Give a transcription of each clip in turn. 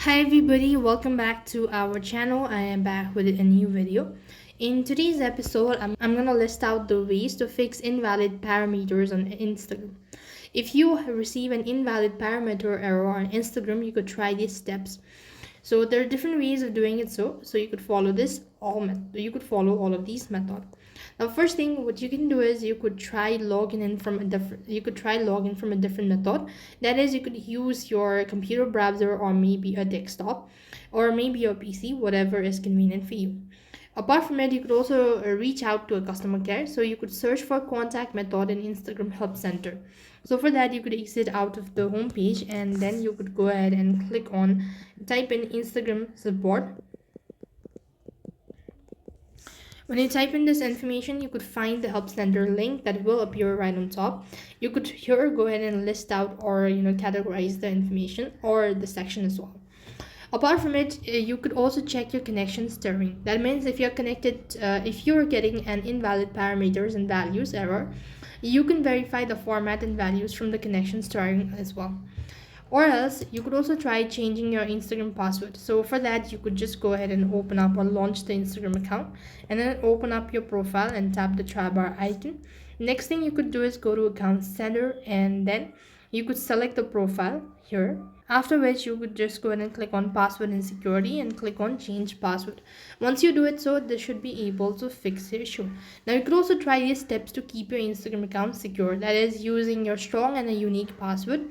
Hi everybody, welcome back to our channel. I am back with a new video. In today's episode, I'm gonna list out the ways to fix invalid parameters on Instagram. If you receive an invalid parameter error on Instagram, you could try these steps. So there are different ways of doing it. So you could follow you could follow all of these methods. Now, first thing what you can do is you could try login from a different method. That is, you could use your computer browser or maybe a desktop or maybe your PC, whatever is convenient for you. Apart from it, you could also reach out to a customer care. So you could search for contact method in Instagram help center. So for that, you could exit out of the home page and then you could go ahead and type in Instagram support. When you type in this information, you could find the help center link that will appear right on top. You could here go ahead and list out or categorize the information or the section as well. Apart from it, you could also check your connection steering. That means if if you're getting an invalid parameters and values error, you can verify the format and values from the connection steering as well. Or else you could also try changing your Instagram password. So for that, you could just go ahead and open up or launch the Instagram account and then open up your profile and tap the try bar icon. Next thing you could do is go to account center and then you could select the profile here. After which you could just go ahead and click on password and security and click on change password. Once you do it, so this should be able to fix the issue. Now you could also try these steps to keep your Instagram account secure. That is, using your strong and a unique password.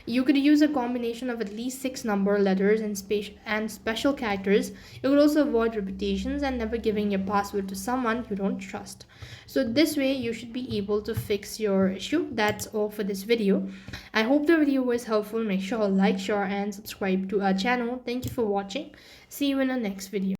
You could use a combination of at least 6 number, letters, and special characters. You could also avoid repetitions and never giving your password to someone you don't trust. So this way you should be able to fix your issue. That's all for this video. I hope the video was helpful. Make sure to like, share, and subscribe to our channel. Thank you for watching. See you in the next video.